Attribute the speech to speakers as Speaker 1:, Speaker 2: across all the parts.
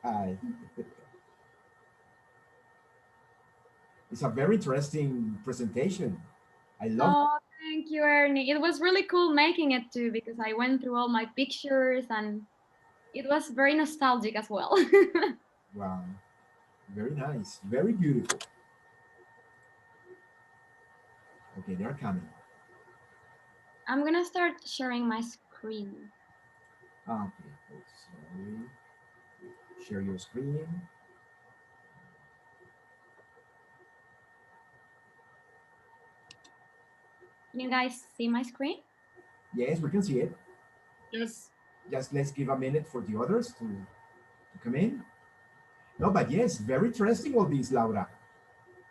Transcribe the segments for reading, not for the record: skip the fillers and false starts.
Speaker 1: Hi. It's a very interesting presentation. I love.
Speaker 2: Oh, thank you, Ernie. It was really cool making it too because I went through all my pictures and it was very nostalgic as well.
Speaker 1: Wow, very nice, very beautiful. Okay, they're coming.
Speaker 2: I'm gonna start sharing my screen.
Speaker 1: Okay, oh, sorry. Share your screen.
Speaker 2: Can you guys see my screen?
Speaker 1: Yes, we can see it.
Speaker 3: Yes.
Speaker 1: Just let's give a minute for the others to come in. No, but yes, very interesting all this, Laura.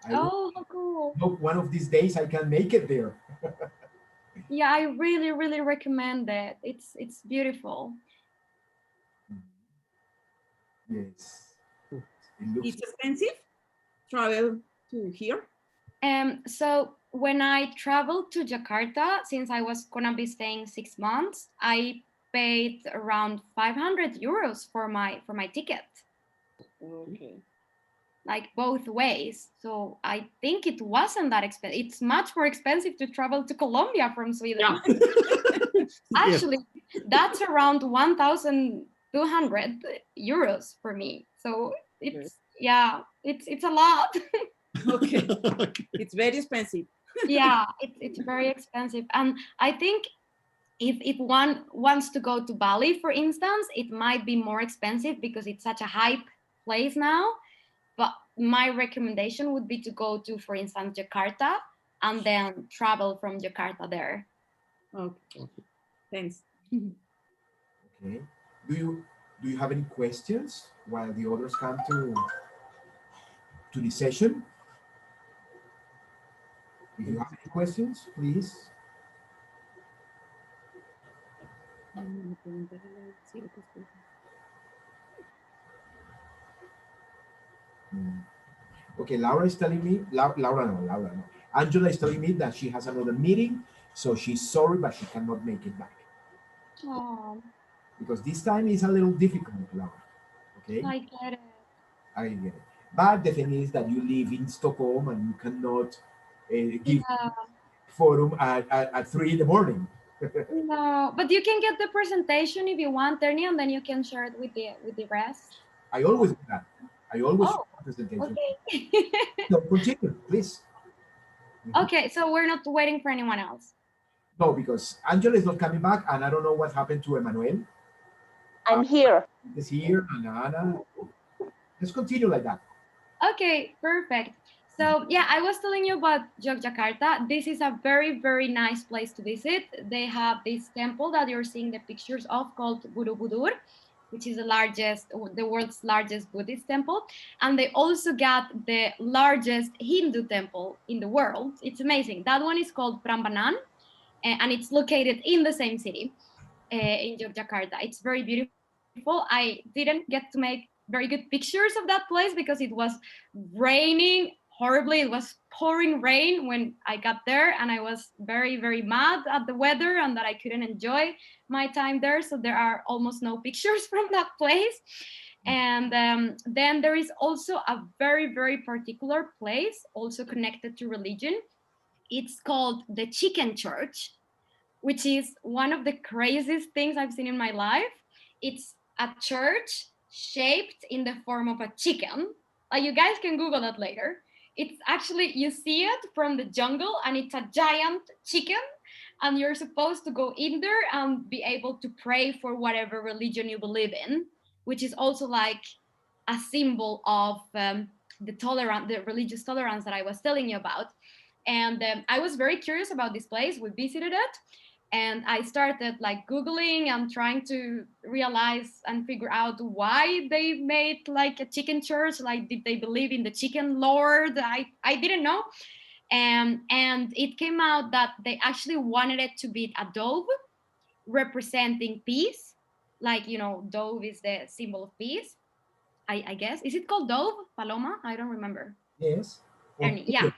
Speaker 1: I
Speaker 2: Oh, how cool.
Speaker 1: hope one of these days I can make it there.
Speaker 2: Yeah, I really, really recommend it. It's beautiful.
Speaker 1: Yes, it looks.
Speaker 3: It's expensive travel to here.
Speaker 2: So when I traveled to Jakarta, since I was gonna be staying 6 months, I paid around 500 euros for my ticket,
Speaker 3: Okay.
Speaker 2: like both ways. So I think it wasn't that expensive. It's much more expensive to travel to Colombia from
Speaker 3: Yeah.
Speaker 2: Sweden. Actually, that's around 1,200 euros for me. So it's yeah, it's a lot.
Speaker 3: Okay. It's very expensive.
Speaker 2: Yeah, it's very expensive. And I think if one wants to go to Bali, for instance, it might be more expensive because it's such a hype place now. But my recommendation would be to go to, for instance, Jakarta and then travel from Jakarta there.
Speaker 3: Okay. Thanks.
Speaker 1: Okay. Do you have any questions while the others come to the session? If you have any questions, please. Mm. Okay, Laura is telling me, Laura no. Angela is telling me that she has another meeting, so she's sorry, but she cannot make it back.
Speaker 2: Oh,
Speaker 1: Because this time is a little difficult, Laura. Okay,
Speaker 2: I get it.
Speaker 1: I get it. But the thing is that you live in Stockholm and you cannot give
Speaker 2: Yeah,
Speaker 1: forum at 3 in the morning.
Speaker 2: no, but you can get the presentation if you want, Ernie, and then you can share it with the rest.
Speaker 1: I always do that. I always show
Speaker 2: Oh,
Speaker 1: a presentation.
Speaker 2: okay.
Speaker 1: So continue, please. Mhm.
Speaker 2: Okay, so we're not waiting for anyone else.
Speaker 1: No, because Angela is not coming back, and I don't know what happened to Emmanuel.
Speaker 4: I'm here.
Speaker 1: Is here, and Anna. Let's continue like that.
Speaker 2: Okay, perfect. So yeah, I was telling you about Yogyakarta. This is a very, very nice place to visit. They have this temple that you're seeing the pictures of called Borobudur, which is the world's largest Buddhist temple. And they also got the largest Hindu temple in the world. It's amazing. That one is called Prambanan, and it's located in the same city in Yogyakarta. It's very beautiful. I didn't get to make very good pictures of that place because it was raining horribly. It was pouring rain when I got there, and I was very, very mad at the weather and that I couldn't enjoy my time there. So there are almost no pictures from that place. And then there is also a very, very particular place, also connected to religion. It's called the Chicken Church, which is one of the craziest things I've seen in my life. It's a church shaped in the form of a chicken. Like, you guys can Google that later. It's actually, you see it from the jungle and it's a giant chicken, and you're supposed to go in there and be able to pray for whatever religion you believe in, which is also like a symbol of the religious tolerance that I was telling you about. And I was very curious about this place. We visited it, and I started like Googling and trying to realize and figure out why they made like a chicken church. Like, did they believe in the chicken lord? I didn't know. And it came out that they actually wanted it to be a dove representing peace. Like, dove is the symbol of peace. I guess. Is it called dove? Paloma? I don't remember.
Speaker 1: Yes. Or
Speaker 2: Ernie, yeah.
Speaker 1: pigeon.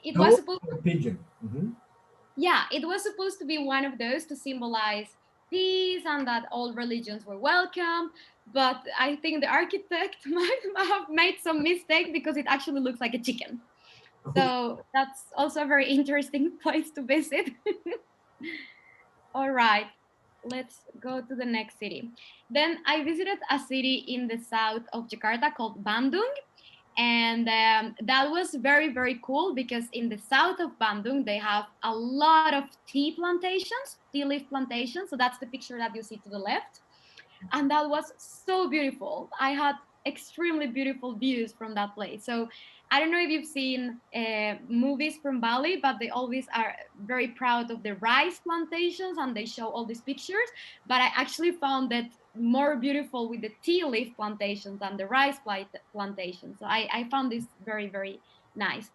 Speaker 2: It was
Speaker 1: No,
Speaker 2: supposed
Speaker 1: or pigeon. Mhm.
Speaker 2: Yeah, it was supposed to be one of those to symbolize peace and that all religions were welcome. but I think the architect might have made some mistake because it actually looks like a chicken. So that's also a very interesting place to visit. All right, let's go to the next city. Then I visited a city in the south of Jakarta called Bandung. And that was very, very cool because in the south of Bandung, they have a lot of tea plantations, tea leaf plantations. So that's the picture that you see to the left. And that was so beautiful. I had extremely beautiful views from that place. So I don't know if you've seen movies from Bali, but they always are very proud of the rice plantations and they show all these pictures. But I actually found that more beautiful with the tea leaf plantations than the rice plantations. So I found this very, very nice.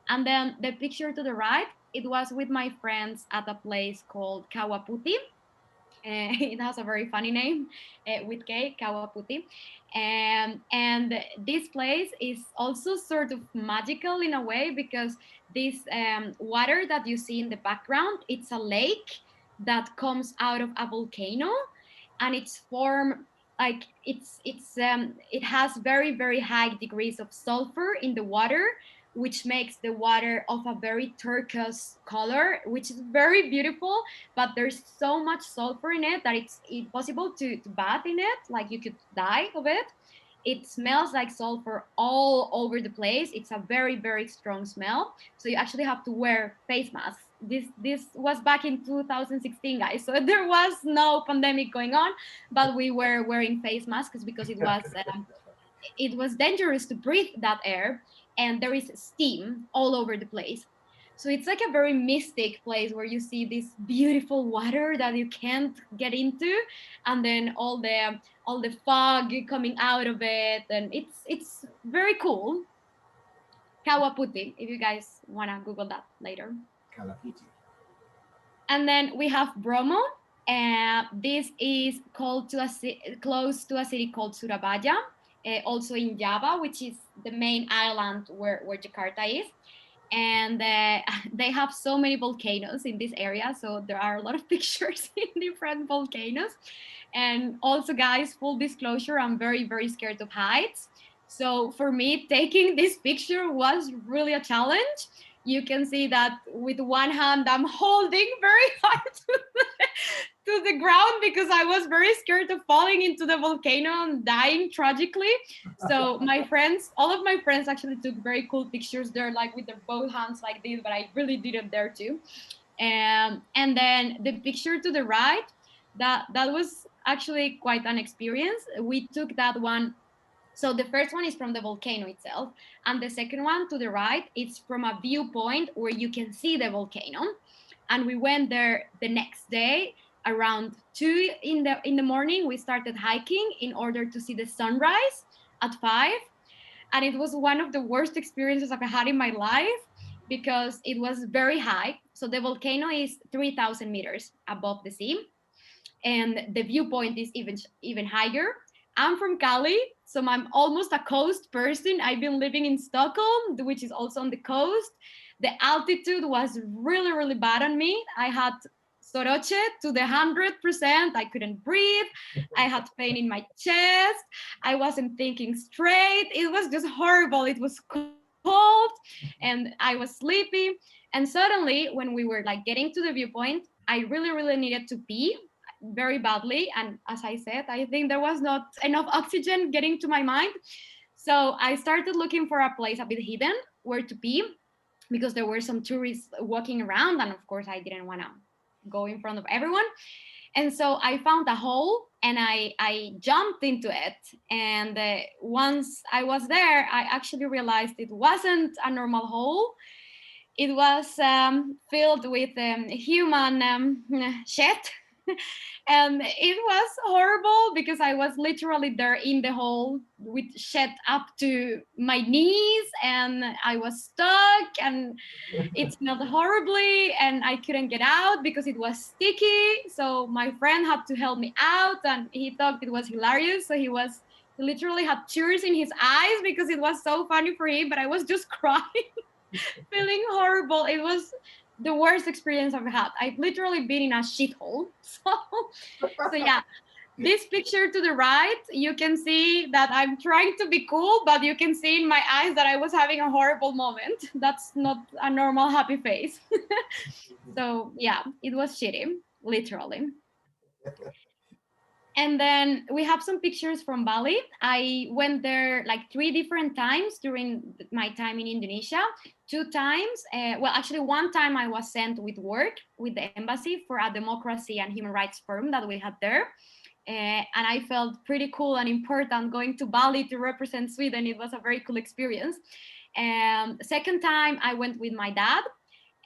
Speaker 2: And then the picture to the right, it was with my friends at a place called Kawaputi. It has a very funny name with K, Kawaputi. And this place is also sort of magical in a way because this water that you see in the background, it's a lake that comes out of a volcano and it's formed like it has very, very high degrees of sulfur in the water, which makes the water of a very turquoise color, which is very beautiful, but there's so much sulfur in it that it's impossible to bath in it, like you could die of it. It smells like sulfur all over the place. It's a very, very strong smell. So you actually have to wear face masks. This was back in 2016, guys. So there was no pandemic going on, but we were wearing face masks because it was dangerous to breathe that air, and there is steam all over the place. So it's like a very mystic place where you see this beautiful water that you can't get into, and then all the fog coming out of it, and it's very cool. Kawaputi, if you guys wanna Google that later.
Speaker 1: Kalaputi.
Speaker 2: And then we have Bromo. This is close to a city called Surabaya, also in Java, which is the main island where Jakarta is. And they have so many volcanoes in this area. So there are a lot of pictures in different volcanoes. And also, guys, full disclosure, I'm very, very scared of heights. So for me, taking this picture was really a challenge. You can see that with one hand, I'm holding very hard to the ground because I was very scared of falling into the volcano and dying tragically. So my friends, all of my friends actually took very cool pictures there, like with their both hands like this, but I really didn't dare to. And then the picture to the right, that was actually quite an experience. We took that one. So the first one is from the volcano itself, and the second one to the right, it's from a viewpoint where you can see the volcano. And we went there the next day around 2 in the morning. We started hiking in order to see the sunrise at 5, and it was one of the worst experiences I've had in my life because it was very high. So the volcano is 3,000 meters above the sea, and the viewpoint is even higher. I'm from Cali, so I'm almost a coast person. I've been living in Stockholm, which is also on the coast. The altitude was really, really bad on me. I had soroche to the 100%. I couldn't breathe. I had pain in my chest. I wasn't thinking straight. It was just horrible. It was cold and I was sleepy. And suddenly, when we were like getting to the viewpoint, I really, really needed to pee very badly. And as I said, I think there was not enough oxygen getting to my mind. So I started looking for a place a bit hidden where to pee because there were some tourists walking around. And of course, I didn't want to go in front of everyone. And so I found a hole and I jumped into it. And once I was there, I actually realized it wasn't a normal hole. It was filled with human shit. And it was horrible because I was literally there in the hole with shit up to my knees and I was stuck and it smelled horribly and I couldn't get out because it was sticky. So my friend had to help me out and he thought it was hilarious. So he literally had tears in his eyes because it was so funny for him, but I was just crying, feeling horrible. It was the worst experience I've had. I've literally been in a shithole. So yeah, This picture to the right, you can see that I'm trying to be cool, but you can see in my eyes that I was having a horrible moment. That's not a normal happy face. So yeah, it was shitty, literally. And then we have some pictures from Bali. I went there like 3 different times during my time in Indonesia. 2 times, well, actually 1 time I was sent with work with the embassy for a democracy and human rights forum that we had there. And I felt pretty cool and important going to Bali to represent Sweden. It was a very cool experience. Second time I went with my dad,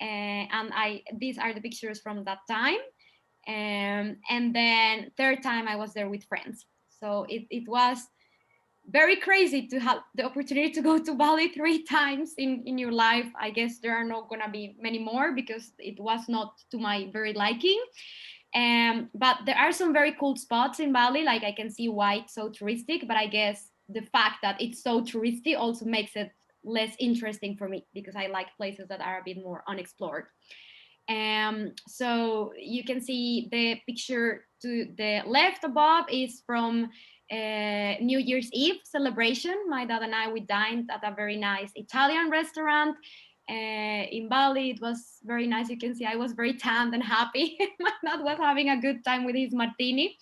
Speaker 2: and these are the pictures from that time. And then third time I was there with friends. So it was very crazy to have the opportunity to go to Bali 3 times in your life. I guess there are not gonna be many more because it was not to my very liking. But there are some very cool spots in Bali, like I can see why it's so touristic, but I guess the fact that it's so touristy also makes it less interesting for me because I like places that are a bit more unexplored. So you can see the picture to the left above is from New Year's Eve celebration. My dad and we dined at a very nice Italian restaurant in Bali. It was very nice. You can see I was very tanned and happy. My dad was having a good time with his martini.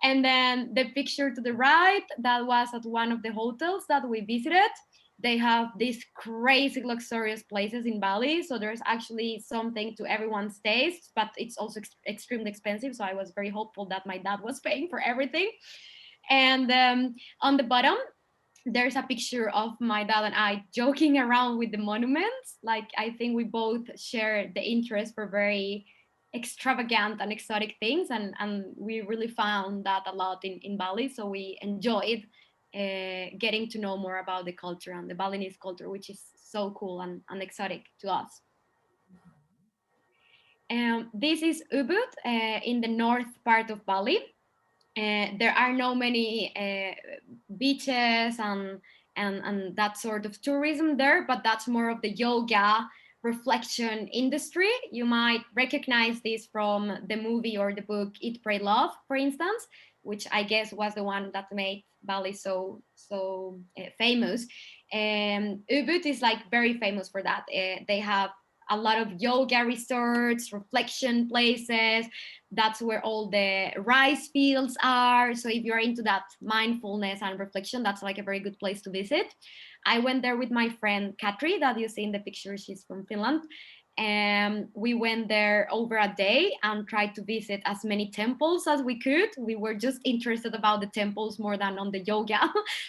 Speaker 2: And then the picture to the right, that was at one of the hotels that we visited. They have these crazy luxurious places in Bali. So there's actually something to everyone's taste, but it's also extremely expensive. So I was very hopeful that my dad was paying for everything. And on the bottom, there's a picture of my dad and I joking around with the monuments. Like, I think we both share the interest for very extravagant and exotic things. And we really found that a lot in Bali. So we enjoyed getting to know more about the culture and the Balinese culture, which is so cool and exotic to us. This is Ubud in the north part of Bali. There are no many beaches and that sort of tourism there, but that's more of the yoga reflection industry. You might recognize this from the movie or the book Eat, Pray, Love, for instance, which I guess was the one that made Bali so famous. Ubud is like very famous for that. They have a lot of yoga resorts, reflection places. That's where all the rice fields are. So if you're into that mindfulness and reflection, that's like a very good place to visit. I went there with my friend Katri that you see in the picture. She's from Finland. And we went there over a day and tried to visit as many temples as we could. We were just interested about the temples more than on the yoga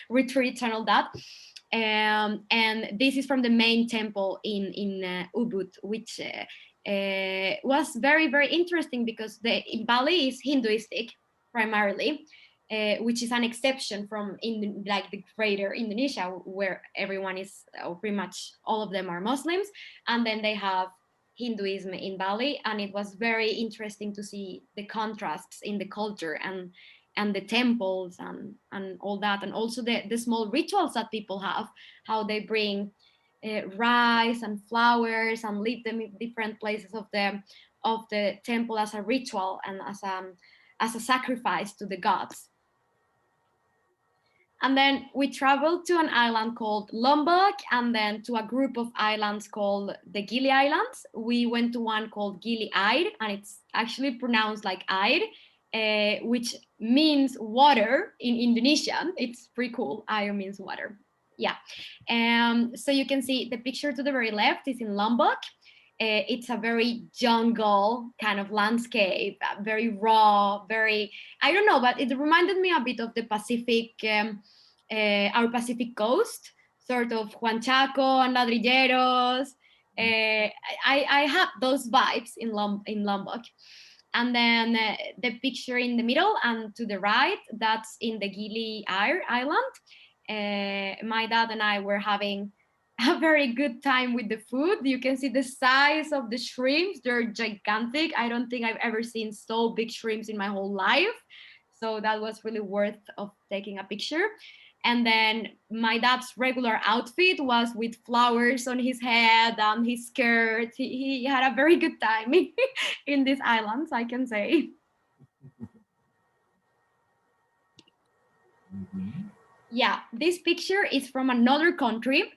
Speaker 2: retreats and all that. And this is from the main temple in Ubud, which was very, very interesting because in Bali is Hinduistic primarily, which is an exception from like the greater Indonesia, where everyone is, or pretty much all of them are Muslims, and then they have Hinduism in Bali. And it was very interesting to see the contrasts in the culture and the temples and all that, and also the small rituals that people have, how they bring rice and flowers and leave them in different places of the temple as a ritual and as a sacrifice to the gods. And then we traveled to an island called Lombok, and then to a group of islands called the Gili Islands. We went to one called Gili Air, and it's actually pronounced like air, which means water in Indonesian. It's pretty cool. Air means water. Yeah. So you can see the picture to the very left is in Lombok. It's a very jungle kind of landscape, very raw, very, I don't know, but it reminded me a bit of the Pacific, our Pacific coast, sort of Juan Chaco and Ladrilleros. I had those vibes in Lombok. And then the picture in the middle and to the right, that's in the Gili Air Island. My dad and I were having a very good time with the food. You can see the size of the shrimps. They're gigantic. I don't think I've ever seen so big shrimps in my whole life. So that was really worth of taking a picture. And then my dad's regular outfit was with flowers on his head and his skirt. He had a very good time in these islands, I can say.
Speaker 1: Mhm.
Speaker 2: Yeah, this picture is from another country,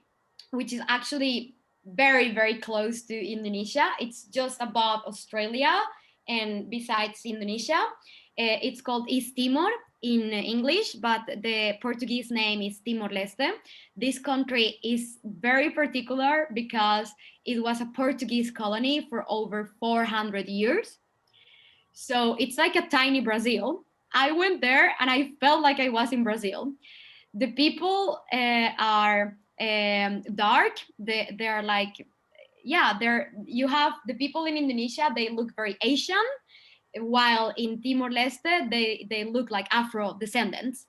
Speaker 2: which is actually very, very close to Indonesia. It's just above Australia and besides Indonesia. It's called East Timor in English, but the Portuguese name is Timor-Leste. This country is very particular because it was a Portuguese colony for over 400 years. So it's like a tiny Brazil. I went there and I felt like I was in Brazil. The people are dark. They are like, yeah, they're, you have the people in Indonesia, they look very Asian, while in Timor-Leste, they look like Afro descendants.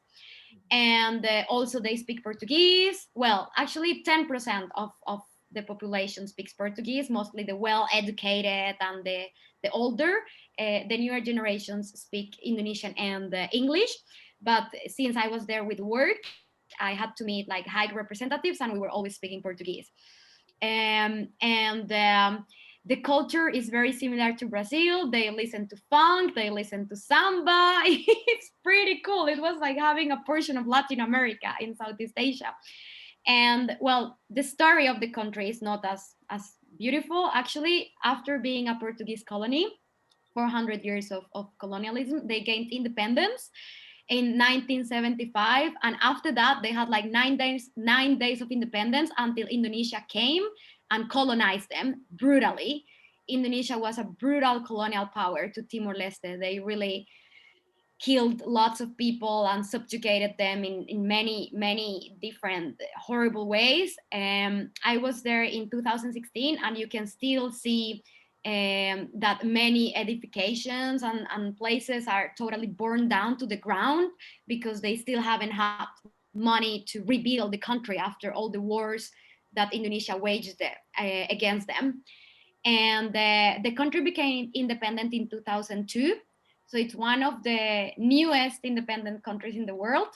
Speaker 2: And also they speak Portuguese. Well, actually 10% of the population speaks Portuguese, mostly the well-educated and the older. The newer generations speak Indonesian and English. But since I was there with work, I had to meet like high representatives and we were always speaking Portuguese. And the culture is very similar to Brazil. They listen to funk, they listen to samba. It's pretty cool. It was like having a portion of Latin America in Southeast Asia. And well, the story of the country is not as beautiful. Actually, after being a Portuguese colony, 400 years of colonialism, they gained independence in 1975, and after that they had like 9 days of independence until Indonesia came and colonized them brutally. Indonesia was a brutal colonial power to Timor-Leste. They really killed lots of people and subjugated them in many different horrible ways. I was there in 2016 and you can still see that many edifications and places are totally burned down to the ground because they still haven't had money to rebuild the country after all the wars that Indonesia waged against them. And the country became independent in 2002. So it's one of the newest independent countries in the world.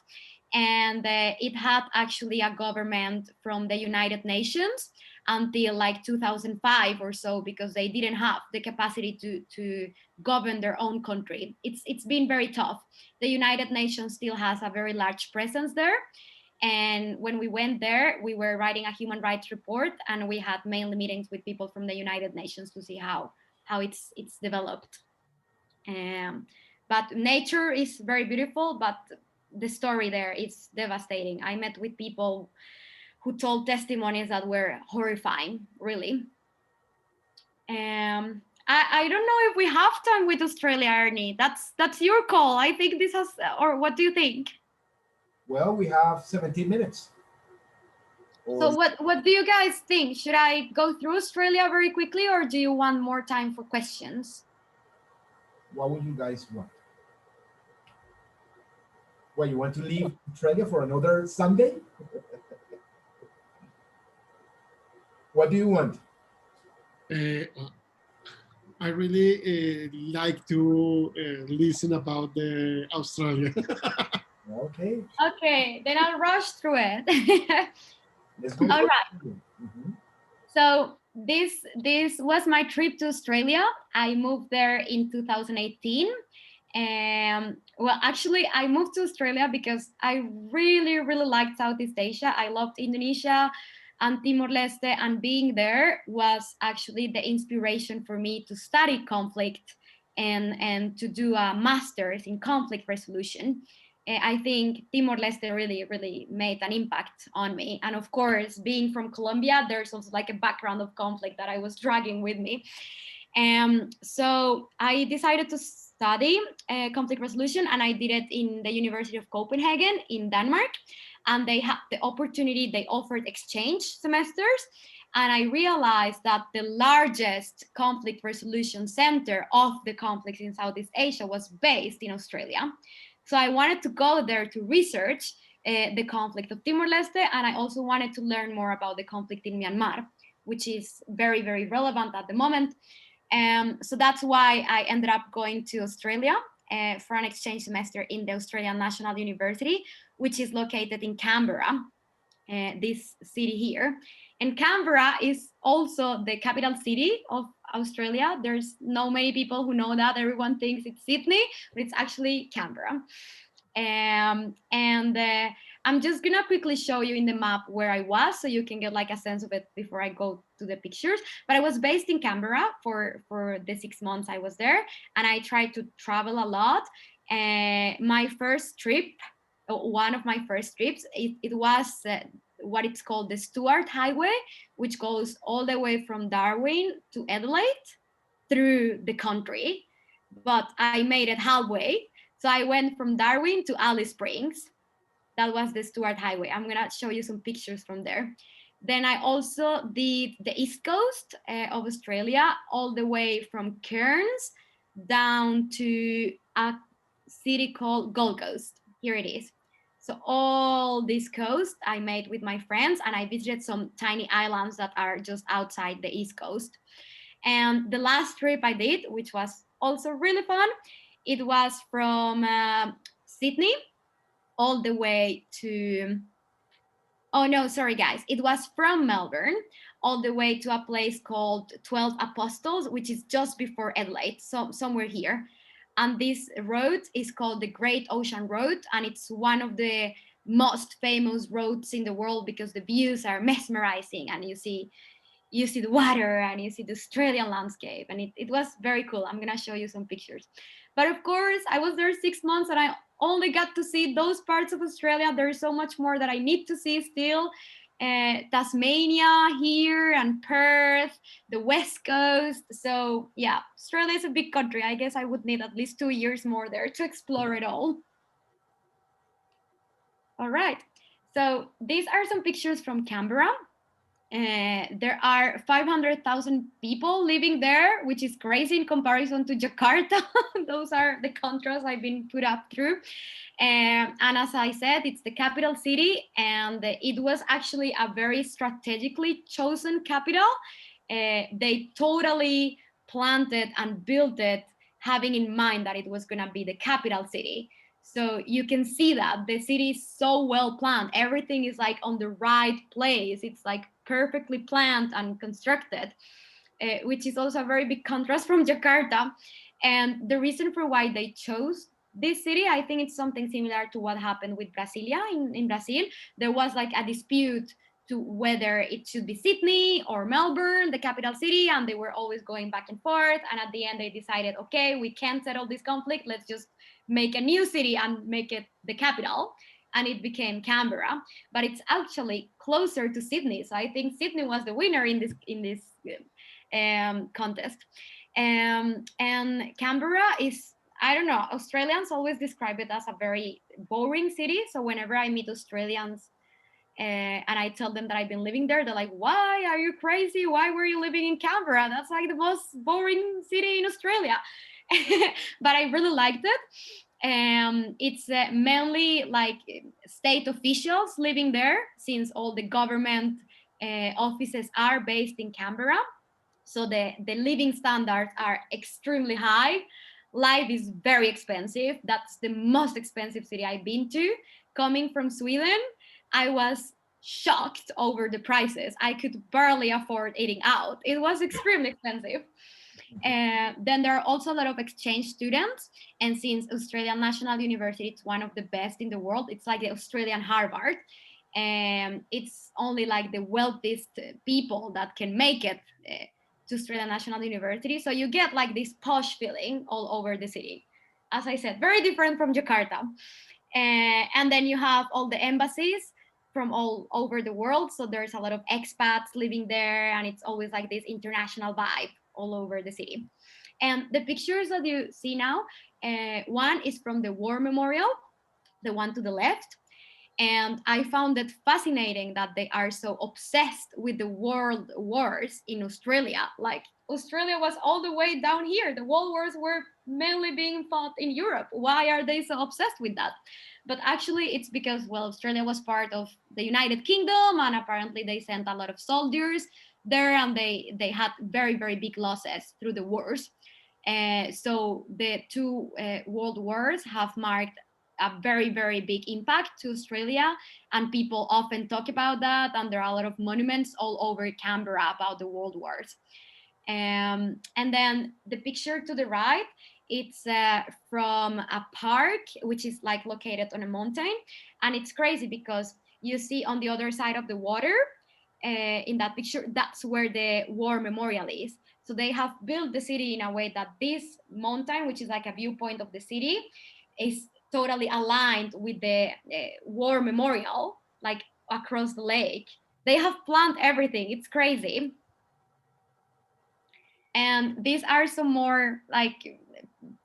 Speaker 2: And it had actually a government from the United Nations until like 2005 or so, because they didn't have the capacity to govern their own country. It's been very tough. The United Nations still has a very large presence there. And when we went there, we were writing a human rights report, and we had mainly meetings with people from the United Nations to see how it's developed. But nature is very beautiful, but the story there is devastating. I met with people who told testimonies that were horrifying, really. I don't know if we have time with Australia, Ernie. That's your call. I think this has, or what do you think?
Speaker 1: Well, we have 17 minutes.
Speaker 2: So what do you guys think? Should I go through Australia very quickly, or do you want more time for questions?
Speaker 1: What would you guys want? What, you want to leave Australia for another Sunday? What do you want?
Speaker 5: I really like to listen about the Australia.
Speaker 1: Okay.
Speaker 2: Okay, then I'll rush through it.
Speaker 1: Let's go.
Speaker 2: All right.
Speaker 1: Mhm.
Speaker 2: So this was my trip to Australia. I moved there in 2018. Well, actually, I moved to Australia because I really liked Southeast Asia. I loved Indonesia and Timor-Leste, and being there was actually the inspiration for me to study conflict and to do a master's in conflict resolution. I think Timor-Leste really made an impact on me. And of course, being from Colombia, there's also like a background of conflict that I was dragging with me. So I decided to study conflict resolution, and I did it in the University of Copenhagen in Denmark. And they had the opportunity, they offered exchange semesters. And I realized that the largest conflict resolution center of the conflicts in Southeast Asia was based in Australia. So I wanted to go there to research the conflict of Timor-Leste, and I also wanted to learn more about the conflict in Myanmar, which is very relevant at the moment. So that's why I ended up going to Australia for an exchange semester in the Australian National University, which is located in Canberra, this city here. And Canberra is also the capital city of Australia. There's no many people who know that. Everyone thinks it's Sydney, but it's actually Canberra. And I'm just gonna quickly show you in the map where I was, so you can get like a sense of it before I go to the pictures. But I was based in Canberra for the 6 months I was there, and I tried to travel a lot. My first trip, one of my first trips, it was what it's called the Stuart Highway, which goes all the way from Darwin to Adelaide through the country. But I made it halfway. So I went from Darwin to Alice Springs. That was the Stuart Highway. I'm gonna show you some pictures from there. Then I also did the East Coast of Australia, all the way from Cairns down to a city called Gold Coast. Here it is. So all this coast I made with my friends, and I visited some tiny islands that are just outside the East Coast. And the last trip I did, which was also really fun, it was from Sydney all the way to, oh no, sorry guys, it was from Melbourne all the way to a place called 12 Apostles, which is just before Adelaide, so somewhere here. And this road is called the Great Ocean Road, and it's one of the most famous roads in the world because the views are mesmerizing, and you see the water and you see the Australian landscape, and it was very cool. I'm gonna show you some pictures. But of course, I was there 6 months and I only got to see those parts of Australia. There is so much more that I need to see still. Tasmania here and Perth, the West Coast. So yeah, Australia is a big country. I guess I would need at least 2 years more there to explore it all. All right, so these are some pictures from Canberra. There are 500,000 people living there, which is crazy in comparison to Jakarta. Those are the contrasts I've been put up through. And as I said, it's the capital city, and it was actually a very strategically chosen capital. They totally planned it and built it having in mind that it was going to be the capital city. So you can see that the city is so well planned. Everything is like on the right place. It's like perfectly planned and constructed, which is also a very big contrast from Jakarta. And the reason for why they chose this city, I think it's something similar to what happened with Brasilia in Brazil. There was like a dispute to whether it should be Sydney or Melbourne, the capital city, and they were always going back and forth. And at the end, they decided, okay, we can't settle this conflict. Let's just make a new city and make it the capital. And it became Canberra, but it's actually closer to Sydney. So I think Sydney was the winner in this contest. And Canberra is, I don't know, Australians always describe it as a very boring city. So whenever I meet Australians and I tell them that I've been living there, they're like, why are you crazy? Why were you living in Canberra? That's like the most boring city in Australia. But I really liked it. It's mainly like state officials living there, since all the government offices are based in Canberra. So the living standards are extremely high. Life is very expensive. That's the most expensive city I've been to. Coming from Sweden, I was shocked over the prices. I could barely afford eating out. It was extremely expensive. Then there are also a lot of exchange students. And since Australian National University is one of the best in the world, it's like the Australian Harvard. And it's only like the wealthiest people that can make it to Australian National University. So you get like this posh feeling all over the city. As I said, very different from Jakarta. And then you have all the embassies from all over the world. So there's a lot of expats living there, and it's always like this international vibe all over the city. And the pictures that you see now, one is from the War Memorial, the one to the left. And I found it fascinating that they are so obsessed with the world wars in Australia. Like Australia was all the way down here. The world wars were mainly being fought in Europe. Why are they so obsessed with that? But actually it's because, well, Australia was part of the United Kingdom, and apparently they sent a lot of soldiers there, and they had very, very big losses through the wars. So the two world wars have marked a very, very big impact to Australia, and people often talk about that, and there are a lot of monuments all over Canberra about the world wars. And then the picture to the right It's from a park, which is like located on a mountain. And it's crazy because you see on the other side of the water, in that picture, that's where the war memorial is. So they have built the city in a way that this mountain, which is like a viewpoint of the city, is totally aligned with the war memorial, like across the lake. They have planned everything. It's crazy. And these are some more like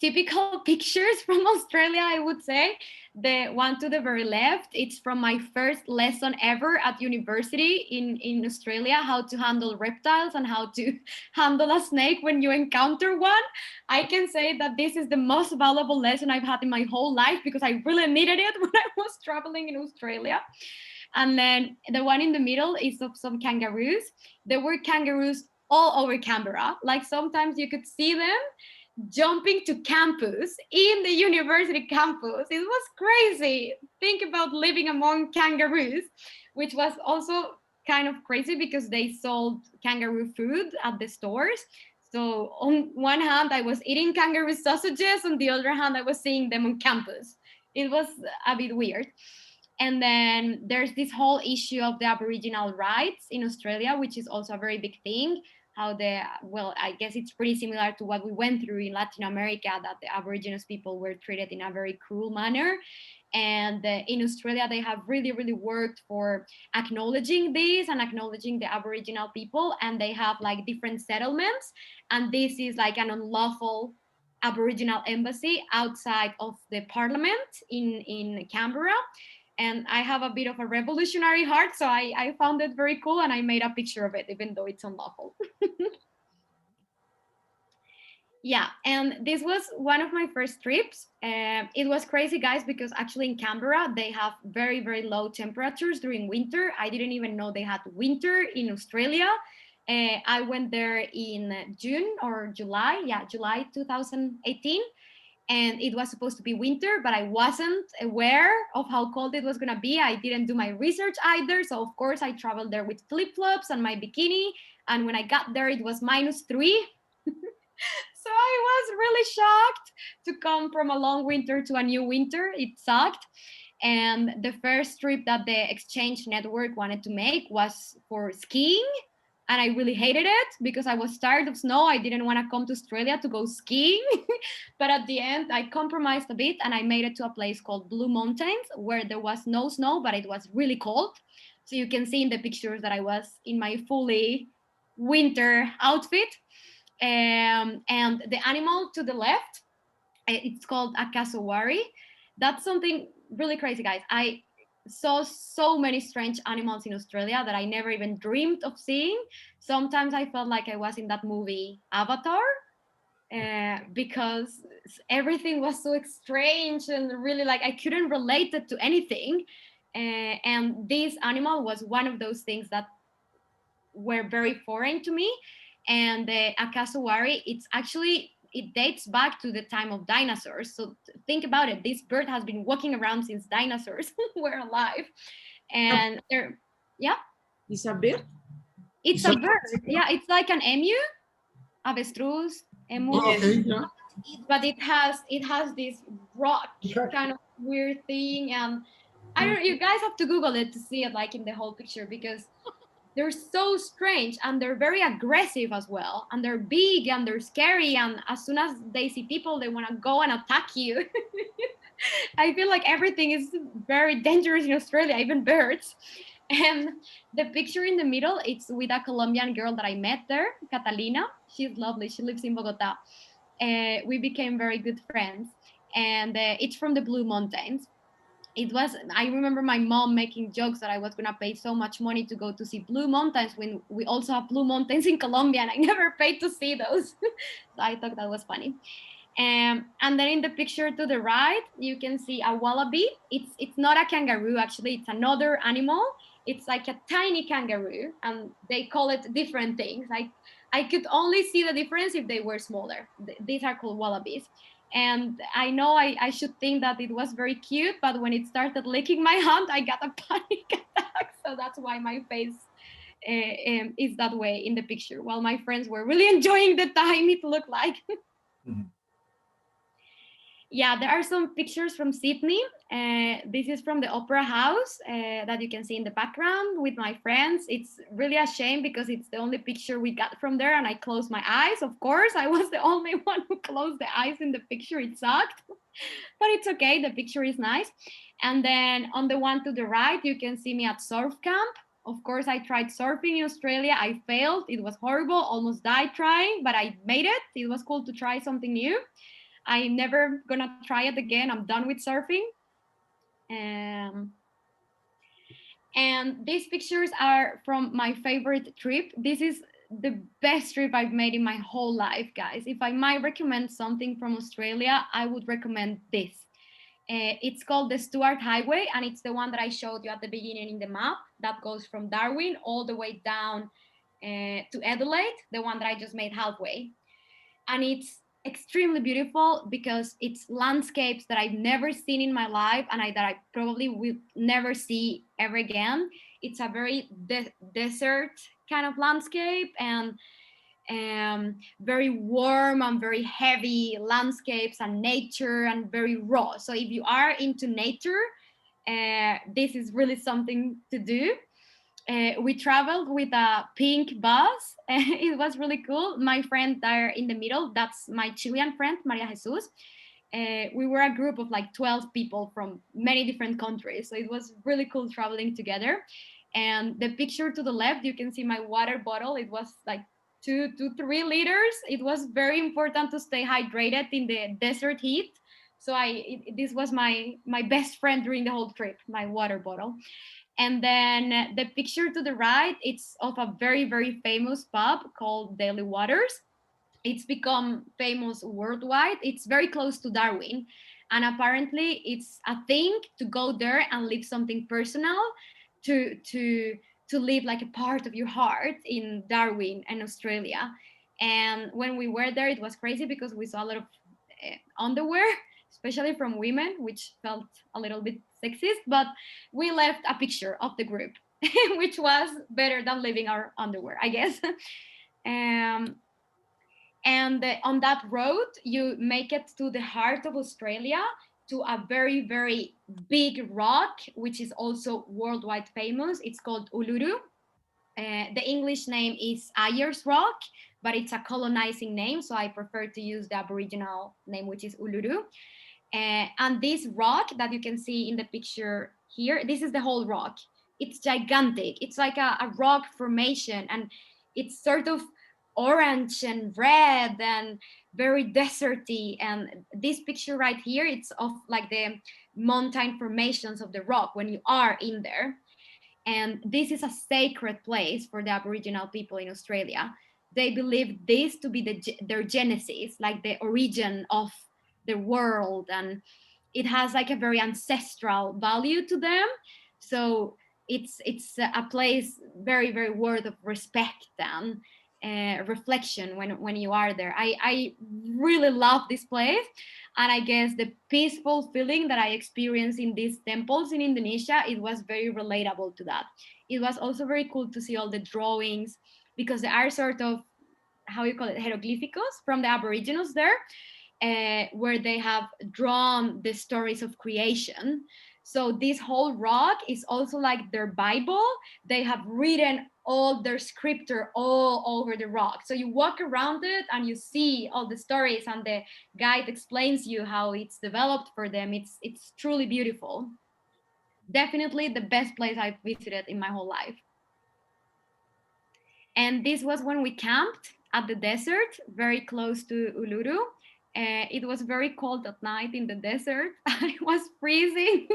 Speaker 2: typical pictures from Australia, I would say. The one to the very left, it's from my first lesson ever at university in Australia, how to handle reptiles and how to handle a snake when you encounter one. I can say that this is the most valuable lesson I've had in my whole life because I really needed it when I was traveling in Australia. And then the one in the middle is of some kangaroos. There were kangaroos all over Canberra. Like sometimes you could see them jumping to campus in the university campus. It was crazy. Think about living among kangaroos, which was also kind of crazy because they sold kangaroo food at the stores. So on one hand, I was eating kangaroo sausages. On the other hand, I was seeing them on campus. It was a bit weird. And then there's this whole issue of the Aboriginal rights in Australia, which is also a very big thing. How well, I guess it's pretty similar to what we went through in Latin America, that the Aboriginal people were treated in a very cruel manner. And in Australia, they have really, really worked for acknowledging this and acknowledging the Aboriginal people. And they have like different settlements. And this is like an unlawful Aboriginal embassy outside of the parliament in Canberra. And I have a bit of a revolutionary heart, so I found it very cool and I made a picture of it, even though it's unlawful. Yeah, and this was one of my first trips. It was crazy, guys, because actually in Canberra, they have very, very low temperatures during winter. I didn't even know they had winter in Australia. I went there in June or July, July 2018. And it was supposed to be winter, but I wasn't aware of how cold it was gonna be. I didn't do my research either. So of course I traveled there with flip-flops and my bikini. And when I got there, it was -3. So I was really shocked to come from a long winter to a new winter. It sucked. And the first trip that the exchange network wanted to make was for skiing. And I really hated it because I was tired of snow. I didn't want to come to Australia to go skiing. But at the end, I compromised a bit and I made it to a place called Blue Mountains where there was no snow, but it was really cold. So you can see in the pictures that I was in my fully winter outfit. And the animal to the left, it's called a cassowary. That's something really crazy, guys. I saw so many strange animals in Australia that I never even dreamed of seeing. Sometimes I felt like I was in that movie Avatar, because everything was so strange and really like I couldn't relate it to anything. And this animal was one of those things that were very foreign to me. And the cassowary, it dates back to the time of dinosaurs. So think about it. This bird has been walking around since dinosaurs were alive. And yeah.
Speaker 3: It's a bird?
Speaker 2: It's a bird. Yeah, it's like an emu, avestruz, emu.
Speaker 5: Oh, okay, yeah.
Speaker 2: But it has this rock kind of weird thing. And you guys have to Google it to see it like in the whole picture because they're so strange and they're very aggressive as well. And they're big and they're scary. And as soon as they see people, they want to go and attack you. I feel like everything is very dangerous in Australia, even birds. And the picture in the middle, it's with a Colombian girl that I met there, Catalina. She's lovely. She lives in Bogota. We became very good friends. And it's from the Blue Mountains. I remember my mom making jokes that I was gonna pay so much money to go to see Blue Mountains when we also have Blue Mountains in Colombia and I never paid to see those. So I thought that was funny. And then in the picture to the right, you can see a wallaby. It's not a kangaroo, actually, it's another animal. It's like a tiny kangaroo and they call it different things. I could only see the difference if they were smaller. These are called wallabies. And I know I should think that it was very cute, but when it started licking my hand, I got a panic attack. So that's why my face is that way in the picture. While my friends were really enjoying the time, it looked like. Yeah, there are some pictures from Sydney. This is from the Opera House that you can see in the background with my friends. It's really a shame because it's the only picture we got from there, and I closed my eyes. Of course, I was the only one who closed the eyes in the picture. It sucked, but it's okay. The picture is nice. And then on the one to the right, you can see me at surf camp. Of course, I tried surfing in Australia. I failed. It was horrible. Almost died trying, but I made it. It was cool to try something new. I'm never gonna try it again. I'm done with surfing. And these pictures are from my favorite trip. This is the best trip I've made in my whole life, guys. If I might recommend something from Australia, I would recommend this. It's called the Stuart Highway, and it's the one that I showed you at the beginning in the map that goes from Darwin all the way down to Adelaide, the one that I just made halfway. And it's extremely beautiful because it's landscapes that I've never seen in my life and that I probably will never see ever again. It's a very desert kind of landscape and very warm and very heavy landscapes and nature and very raw. So if you are into nature, this is really something to do. We traveled with a pink bus. It was really cool. My friend there in the middle, that's my Chilean friend, Maria Jesus. We were a group of like 12 people from many different countries. So it was really cool traveling together. And the picture to the left, you can see my water bottle. It was like 2 to 3 liters. It was very important to stay hydrated in the desert heat. So this was my best friend during the whole trip, my water bottle. And then the picture to the right, it's of a very, very famous pub called Daily Waters. It's become famous worldwide. It's very close to Darwin. And apparently it's a thing to go there and leave something personal to leave like a part of your heart in Darwin and Australia. And when we were there, it was crazy because we saw a lot of underwear, especially from women, which felt a little bit sexist, but we left a picture of the group, which was better than leaving our underwear, I guess. And on that road, you make it to the heart of Australia, to a very, very big rock, which is also worldwide famous. It's called Uluru. The English name is Ayers Rock, but it's a colonizing name, so I prefer to use the Aboriginal name, which is Uluru. And this rock that you can see in the picture here, this is the whole rock. It's gigantic. It's like a rock formation, and it's sort of orange and red and very deserty. And this picture right here, it's of like the mountain formations of the rock when you are in there. And this is a sacred place for the Aboriginal people in Australia. They believe this to be their genesis, like the origin of the world, and it has like a very ancestral value to them. So it's a place very, very worth of respect and reflection when you are there. I really love this place, and I guess the peaceful feeling that I experienced in these temples in Indonesia, it was very relatable to that. It was also very cool to see all the drawings, because they are sort of, how you call it, hieroglyphicos from the Aboriginals there, where they have drawn the stories of creation. So this whole rock is also like their Bible. They have written all their scripture all over the rock. So you walk around it and you see all the stories, and the guide explains you how it's developed for them. It's truly beautiful. Definitely the best place I've visited in my whole life. And this was when we camped at the desert, very close to Uluru. It was very cold at night in the desert. It was freezing,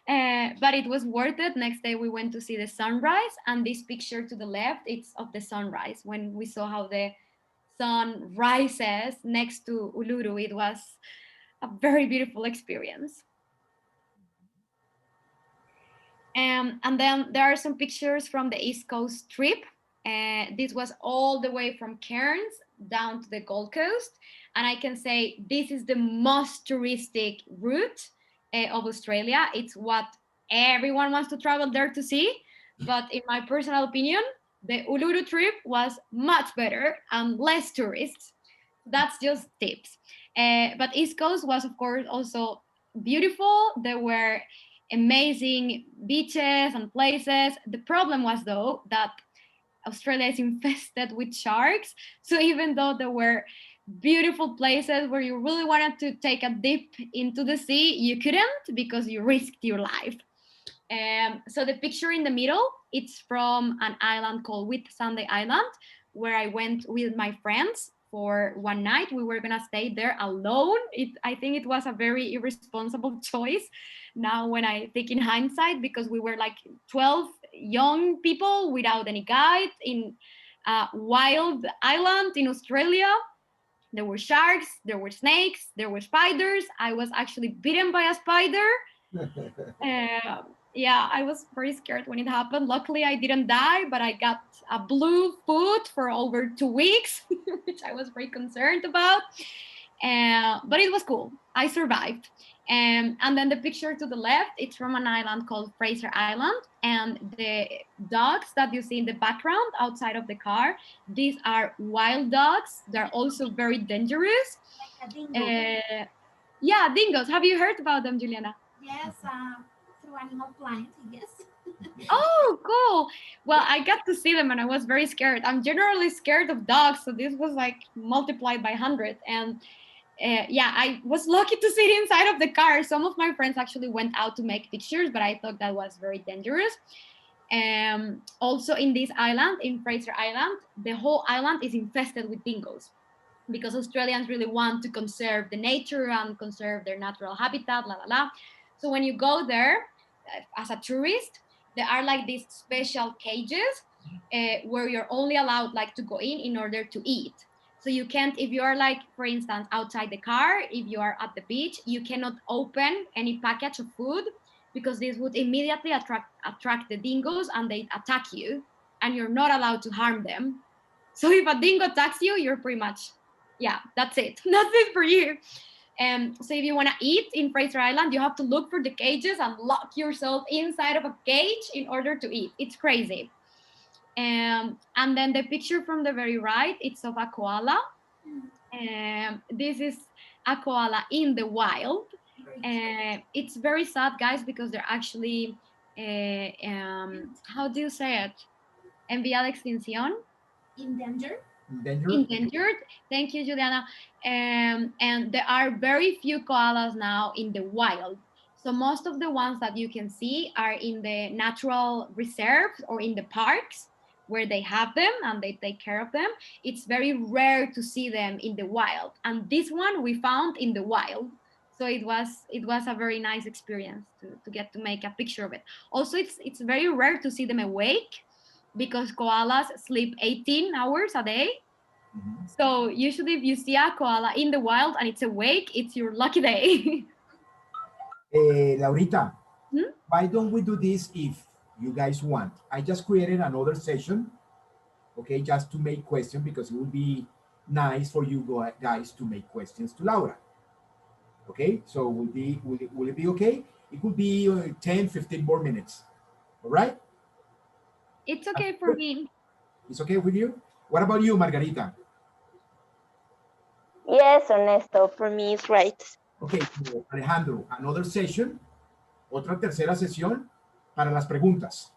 Speaker 2: but it was worth it. Next day we went to see the sunrise, and this picture to the left, it's of the sunrise. When we saw how the sun rises next to Uluru, it was a very beautiful experience. And then there are some pictures from the East Coast trip. This was all the way from Cairns down to the Gold Coast. And I can say this is the most touristic route of Australia. It's what everyone wants to travel there to see. But in my personal opinion, the Uluru trip was much better and less tourists. That's just tips. But East Coast was, of course, also beautiful. There were amazing beaches and places. The problem was, though, that Australia is infested with sharks. So even though there were beautiful places where you really wanted to take a dip into the sea, you couldn't because you risked your life. So the picture in the middle, it's from an island called Whitsunday Island, where I went with my friends for one night. We were gonna stay there alone. I think it was a very irresponsible choice now when I think in hindsight, because we were like 12 young people without any guide in a wild island in Australia. There were sharks, there were snakes, there were spiders. I was actually bitten by a spider. Yeah, I was very scared when it happened. Luckily, I didn't die, but I got a blue foot for over 2 weeks, which I was very concerned about. But it was cool. I survived. And then the picture to the left, it's from an island called Fraser Island. And the dogs that you see in the background outside of the car, these are wild dogs. They're also very dangerous.
Speaker 6: Like a dingo.
Speaker 2: Yeah, dingoes. Have you heard about them, Juliana?
Speaker 6: Yes, through Animal Planet, yes.
Speaker 2: Oh, cool. Well, I got to see them and I was very scared. I'm generally scared of dogs, so this was like multiplied by 100. And yeah, I was lucky to sit inside of the car. Some of my friends actually went out to make pictures, but I thought that was very dangerous. Also in this island, in Fraser Island, the whole island is infested with dingoes because Australians really want to conserve the nature and conserve their natural habitat, la la la. So when you go there as a tourist, there are like these special cages where you're only allowed like to go in order to eat. So you can't, if you are like, for instance, outside the car, if you are at the beach, you cannot open any package of food because this would immediately attract the dingoes and they attack you and you're not allowed to harm them. So if a dingo attacks you, you're pretty much, yeah, that's it. That's it for you. So if you want to eat in Fraser Island, you have to look for the cages and lock yourself inside of a cage in order to eat. It's crazy. And then the picture from the very right, it's of a koala. This is a koala in the wild. It's very sad, guys, because they're actually, how do you say it? En vía de extinción.
Speaker 6: Endangered.
Speaker 2: Endangered. Thank you, Juliana. And there are very few koalas now in the wild. So most of the ones that you can see are in the natural reserves or in the parks where they have them and they take care of them. It's very rare to see them in the wild. And this one we found in the wild. So it was a very nice experience to get to make a picture of it. Also, it's very rare to see them awake because koalas sleep 18 hours a day. Mm-hmm. So usually if you see a koala in the wild and it's awake, it's your lucky day.
Speaker 1: Laurita, why don't we do this if you guys want? I just created another session, okay, just to make questions because it would be nice for you guys to make questions to Laura. Okay, so will it be okay? It could be 10, 15 more minutes, all right?
Speaker 2: It's okay for me.
Speaker 1: It's okay with you? What about you, Margarita?
Speaker 4: Yes, Ernesto, for me it's right.
Speaker 1: Okay, so Alejandro, another session, otra tercera sesión para las preguntas.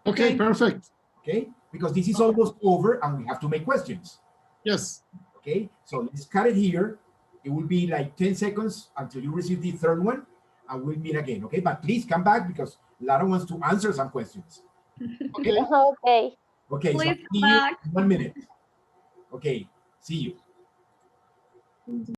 Speaker 5: Okay, perfect.
Speaker 1: Okay, because this is almost over and we have to make questions.
Speaker 5: Yes.
Speaker 1: Okay, so let's cut it here. It will be like 10 seconds until you receive the third one and we'll meet again, okay? But please come back because Lara wants to answer some questions.
Speaker 5: Okay.
Speaker 4: Okay.
Speaker 1: Okay,
Speaker 2: Please
Speaker 1: so see you in 1 minute. Okay, see you.